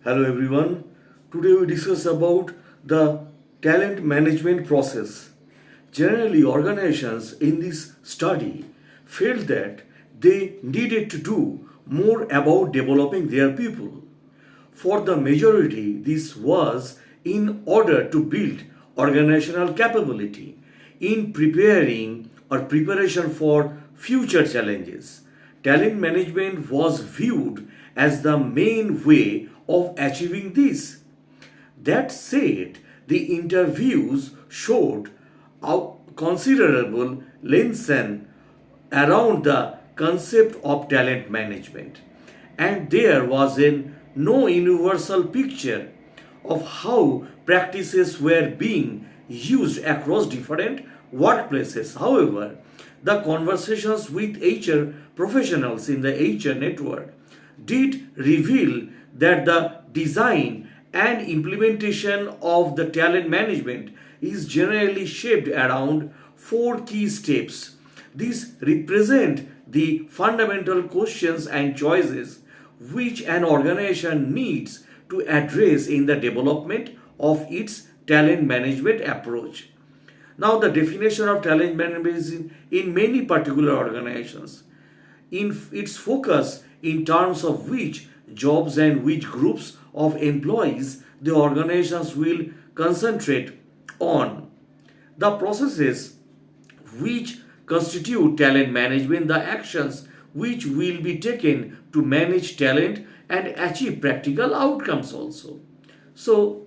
Hello everyone. Today we discuss about the talent management process. Generally, organizations in this study felt that they needed to do more about developing their people. For the majority, this was in order to build organizational capability in preparation for future challenges. Talent management was viewed as the main way of achieving this. That said, the interviews showed a considerable lesson around the concept of talent management, and there was no universal picture of how practices were being used across different workplaces. However, the conversations with HR professionals in the HR network did reveal that the design and implementation of the talent management is generally shaped around four key steps. These represent the fundamental questions and choices which an organization needs to address in the development of its talent management approach. Now, the definition of talent management is in many particular organizations. In its focus in terms of which jobs and which groups of employees the organizations will concentrate on. The processes which constitute talent management, the actions which will be taken to manage talent and achieve practical outcomes also. So,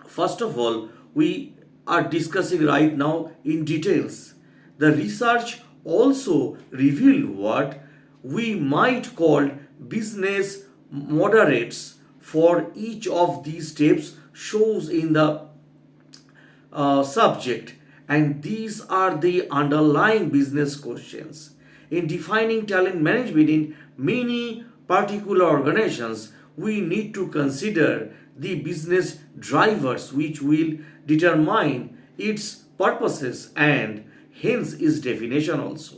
first of all, we are discussing right now in details. The research also revealed what we might call business moderates for each of these steps shows in the subject, and these are the underlying business questions. In defining talent management in many particular organizations, we need to consider the business drivers which will determine its purposes and hence its definition also.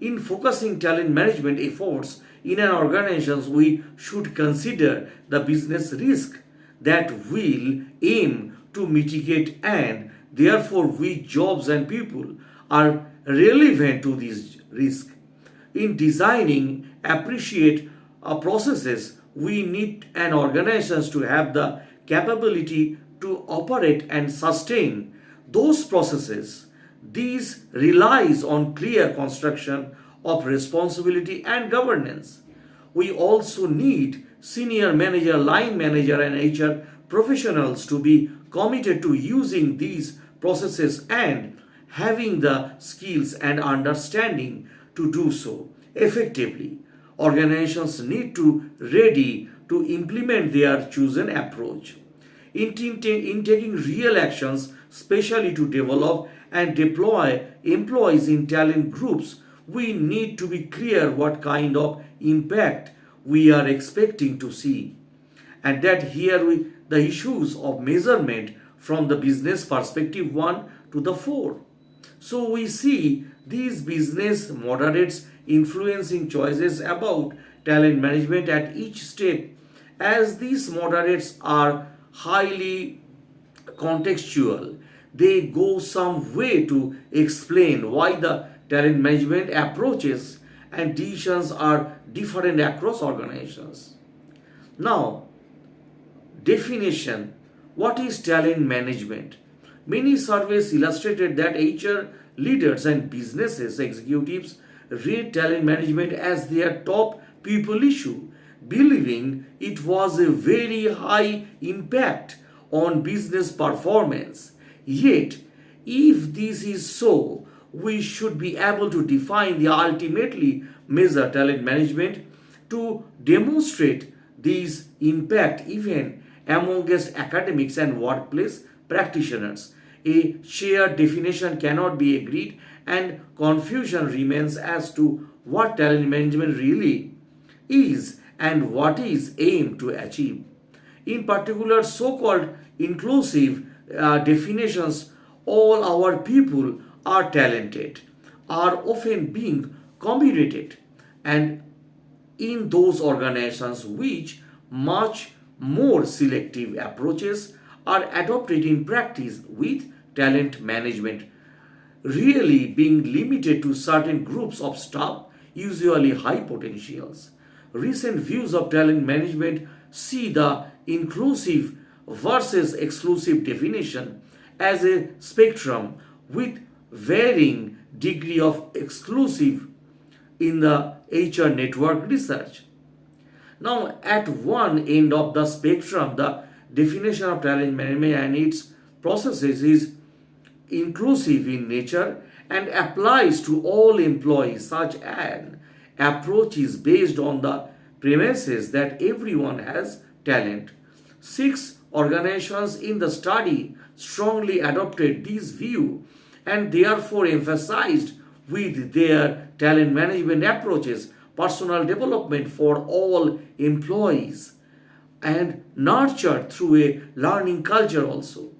In focusing talent management efforts in an organization, we should consider the business risk that will aim to mitigate and therefore which jobs and people are relevant to this risk. In designing appreciate processes, we need an organizations to have the capability to operate and sustain those processes. These relies on clear construction of responsibility and governance. We also need senior manager, line manager, and HR professionals to be committed to using these processes and having the skills and understanding to do so effectively. Organizations need to ready to implement their chosen approach. In taking real actions, especially to develop and deploy employees in talent groups, we need to be clear what kind of impact we are expecting to see. And that here the issues of measurement from the business perspective 1 to the 4. So we see these business moderates influencing choices about talent management at each step, as these moderates are highly contextual. They go some way to explain why the talent management approaches and decisions are different across organizations. Now, definition: what is talent management? Many surveys illustrated that HR leaders and businesses executives rate talent management as their top people issue, believing it was a very high impact on business performance. Yet, if this is so, we should be able to define the ultimately measure talent management to demonstrate this impact even amongst academics and workplace practitioners. A shared definition cannot be agreed, and confusion remains as to what talent management really is and what is aimed to achieve. In particular, so called inclusive definitions, all our people are talented, are often being communicated, and in those organizations which much more selective approaches are adopted in practice with talent management really being limited to certain groups of staff, usually high potentials. Recent views of talent management see the inclusive versus exclusive definition as a spectrum with varying degree of exclusive in the HR network research. Now, at one end of the spectrum, the definition of talent management and its processes is inclusive in nature and applies to all employees. Such an approach is based on the premises that everyone has talent. Six organizations in the study strongly adopted this view and therefore emphasized with their talent management approaches personal development for all employees and nurtured through a learning culture also.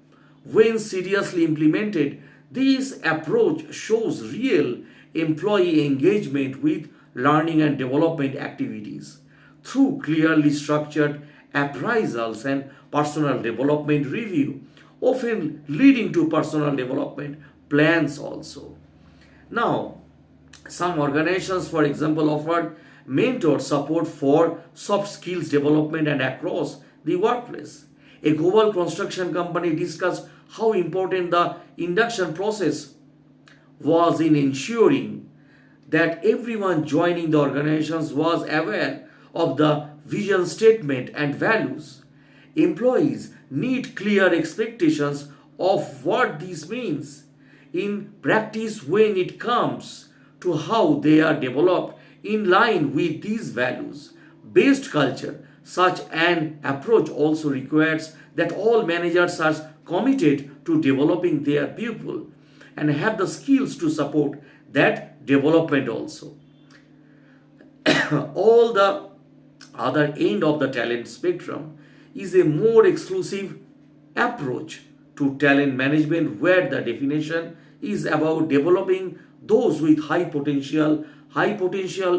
When seriously implemented, this approach shows real employee engagement with learning and development activities through clearly structured appraisals and personal development review, often leading to personal development plans also. Now, some organizations, for example, offered mentor support for soft skills development and across the workplace. A global construction company discussed how important the induction process was in ensuring that everyone joining the organizations was aware of the vision statement and values. Employees need clear expectations of what this means in practice when it comes to how they are developed in line with these values. Based culture, such an approach also requires that all managers are committed to developing their people and have the skills to support that development also. All the other end of the talent spectrum is a more exclusive approach to talent management where the definition is about developing those with high potential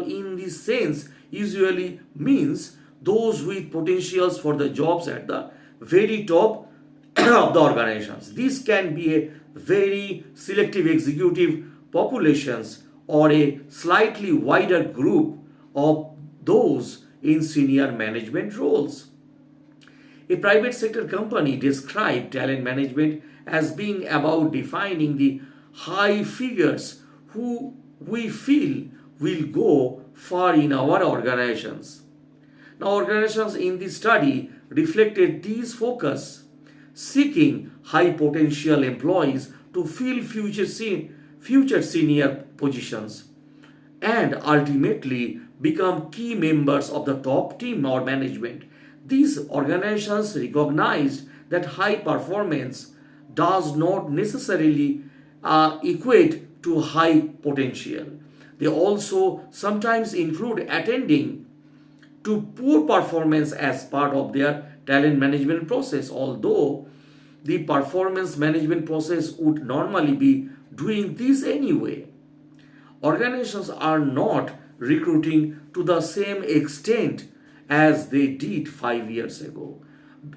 in this sense usually means those with potentials for the jobs at the very top of the organizations. This can be a very selective executive populations or a slightly wider group of those in senior management roles. A private sector company described talent management as being about defining the high figures who we feel will go far in our organizations. Now, organizations in this study reflected these focus, seeking high potential employees to fill future senior positions and ultimately become key members of the top team or management. These organizations recognized that high performance does not necessarily equate to high potential. They also sometimes include attending to poor performance as part of their talent management process, although the performance management process would normally be doing this anyway. Organizations are not recruiting to the same extent as they did 5 years ago.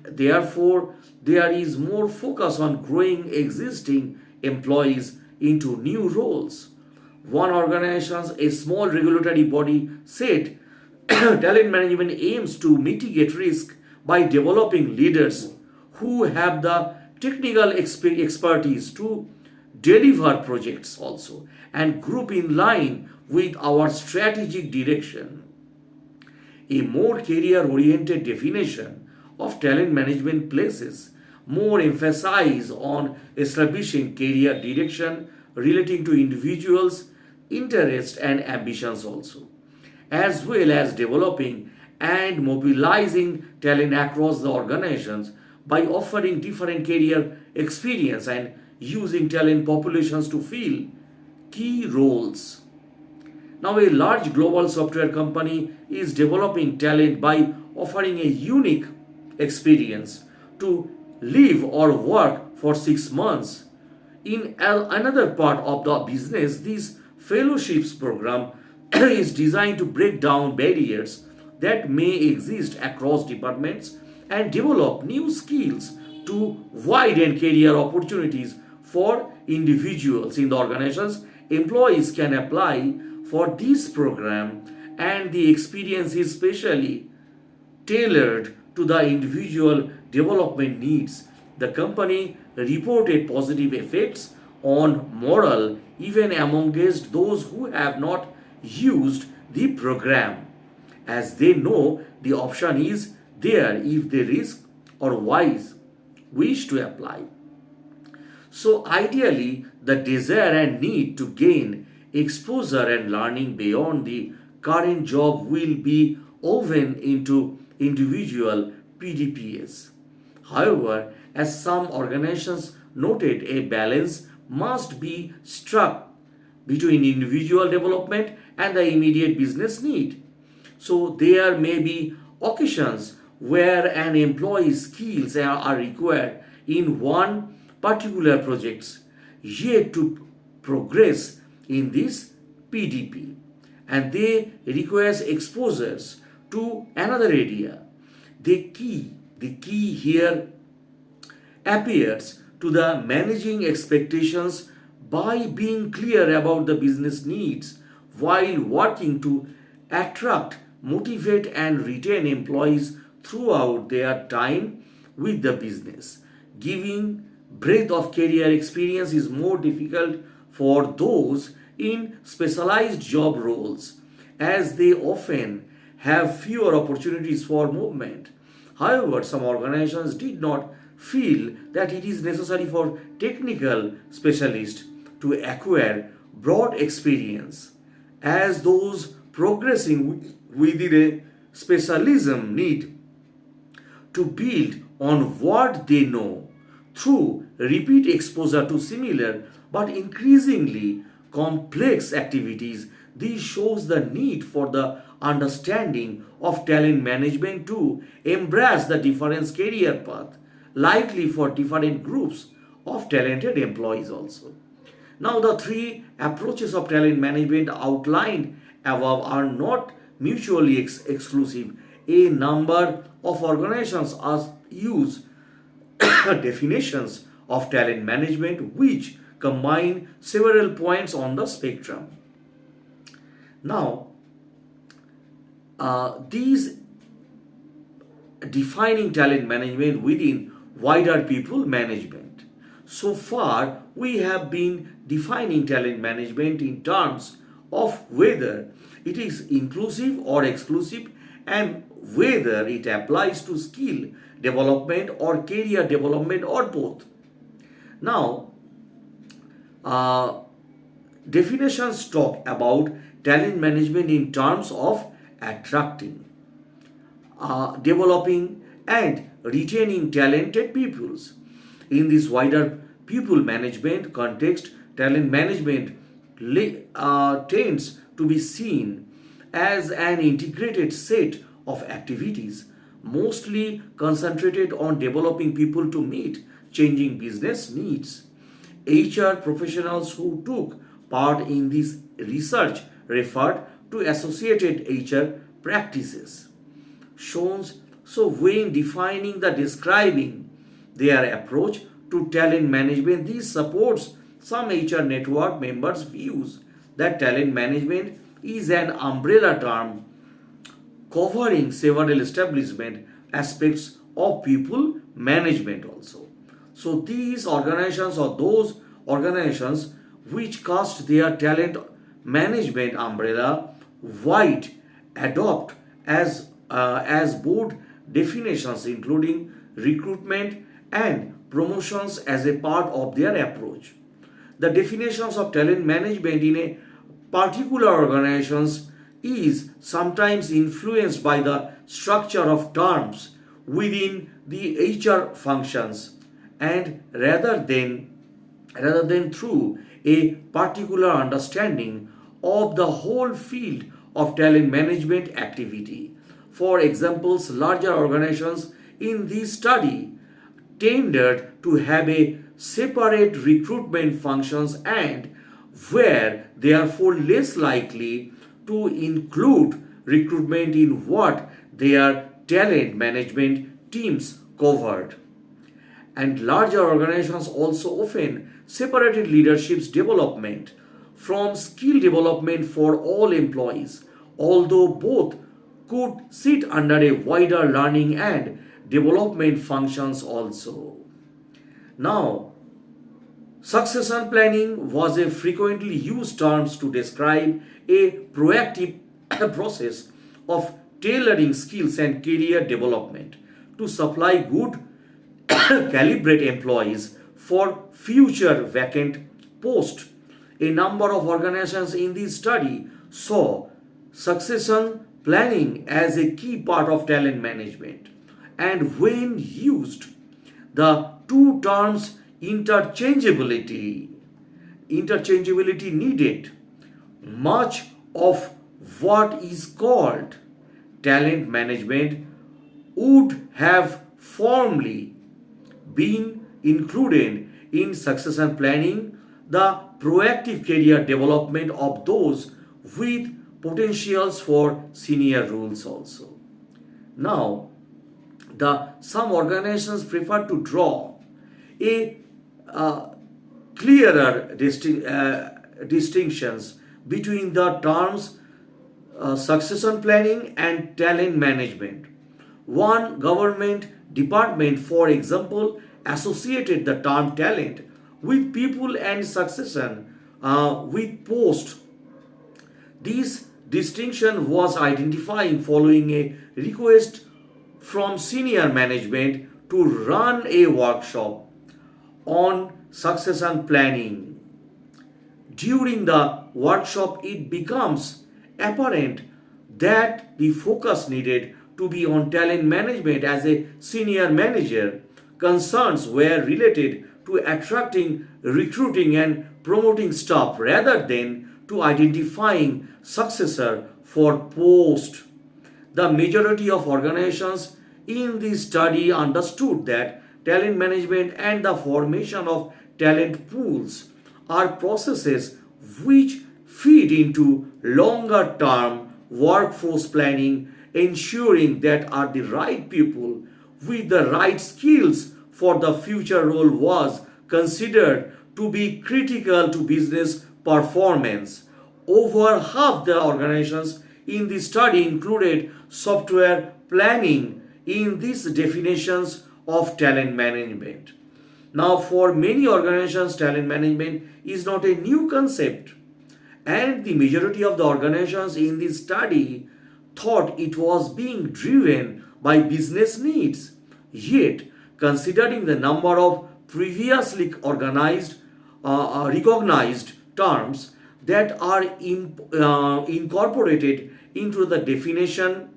Therefore, there is more focus on growing existing employees into new roles. One organization, a small regulatory body, said talent management aims to mitigate risk by developing leaders who have the technical expertise to deliver projects also and group in line with our strategic direction. A more career oriented definition of talent management places more emphasis on establishing career direction relating to individuals' interests and ambitions also, as well as developing and mobilizing talent across the organizations by offering different career experience and using talent populations to fill key roles. Now, a large global software company is developing talent by offering a unique experience to live or work for 6 months. In another part of the business, this fellowships program is designed to break down barriers that may exist across departments and develop new skills to widen career opportunities for individuals in the organizations. Employees can apply for this program, and the experience is specially tailored to the individual development needs. The company reported positive effects on morale even amongst those who have not used the program, as they know the option is there if they risk or wise wish to apply. So, ideally, the desire and need to gain exposure and learning beyond the current job will be woven into individual PDPs. However, as some organizations noted, a balance must be struck between individual development and the immediate business need. So there may be occasions where an employee's skills are required in one particular projects, yet to progress in this PDP, and they requires exposures to another area. The key here appears to the managing expectations by being clear about the business needs while working to attract, motivate, and retain employees throughout their time with the business. Giving breadth of career experience is more difficult for those in specialized job roles, as they often have fewer opportunities for movement. However, some organizations did not feel that it is necessary for technical specialists to acquire broad experience, as those progressing within a specialism need to build on what they know through repeat exposure to similar but increasingly complex activities. This shows the need for the understanding of talent management to embrace the different career path likely for different groups of talented employees also. Now, the three approaches of talent management outlined above are not mutually exclusive. A number of organizations use definitions of talent management which combine several points on the spectrum. Now, these defining talent management within wider people management. So far, we have been defining talent management in terms of whether it is inclusive or exclusive and whether it applies to skill development or career development or both. Now, uh, definitions talk about talent management in terms of attracting, developing, and retaining talented pupils. In this wider pupil management context, talent management tends to be seen as an integrated set of activities, mostly concentrated on developing people to meet changing business needs. HR professionals who took part in this research referred to associated HR practices. Shows so when defining the describing their approach to talent management, this supports some HR network members' views that talent management is an umbrella term covering several establishment aspects of people management also. So these organizations or those organizations which cast their talent management umbrella wide adopt as board definitions including recruitment and promotions as a part of their approach. The definitions of talent management in a particular organizations is sometimes influenced by the structure of terms within the HR functions, and rather than through a particular understanding of the whole field of talent management activity. For examples, larger organizations in this study tended to have a separate recruitment functions and were therefore less likely to include recruitment in what their talent management teams covered. And larger organizations also often separated leadership's development from skill development for all employees, although both could sit under a wider learning and development functions also. Now, succession planning was a frequently used term to describe a proactive process of tailoring skills and career development to supply good calibrate employees for future vacant posts. A number of organizations in this study saw succession planning as a key part of talent management, and when used, the two terms interchangeability needed. Much of what is called talent management would have formerly been included in succession planning, the proactive career development of those with potentials for senior roles also. Now, the some organizations prefer to draw a clearer distinctions between the terms succession planning and talent management. One government department, for example, associated the term talent with people and succession with post. This distinction was identifying following a request from senior management to run a workshop on succession planning. During the workshop, it becomes apparent that the focus needed to be on talent management as a senior manager. Concerns were related to attracting, recruiting, and promoting staff rather than to identifying successor for post. The majority of organizations in this study understood that talent management and the formation of talent pools are processes which feed into longer term workforce planning, ensuring that are the right people with the right skills for the future role was considered to be critical to business performance. Over half the organizations in the study included software planning in these definitions of talent management. Now, for many organizations, talent management is not a new concept, and the majority of the organizations in this study thought it was being driven by business needs. Yet, considering the number of previously recognized terms that are incorporated into the definition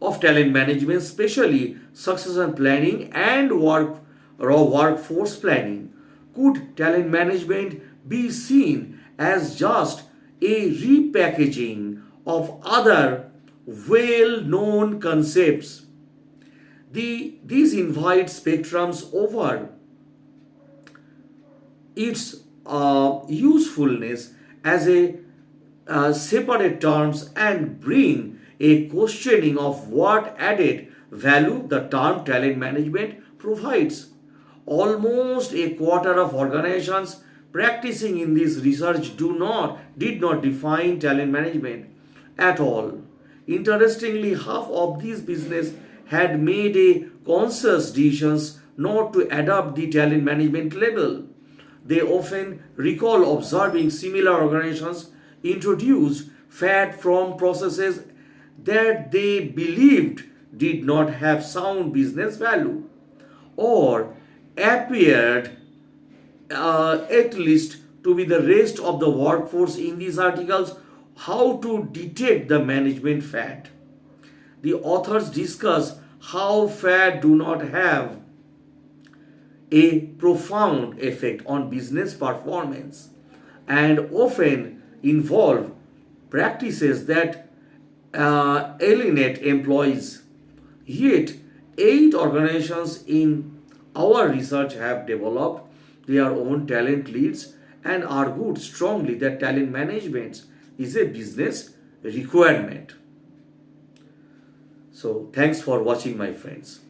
of talent management, especially succession planning and workforce planning, could talent management be seen as just a repackaging of other well-known concepts? These invite spectrums over its usefulness as a separate terms and bring a questioning of what added value the term talent management provides. Almost a quarter of organizations practicing in this research did not define talent management at all. Interestingly, half of these business had made a conscious decisions not to adopt the talent management label. They often recall observing similar organizations introduce fat from processes that they believed did not have sound business value or appeared at least to be the rest of the workforce in these articles how to detect the management fat. The authors discuss how fat do not have a profound effect on business performance and often involve practices that alienate employees. Yet, 8 organizations in our research have developed their own talent leads and argued strongly that talent management is a business requirement. So, thanks for watching, my friends.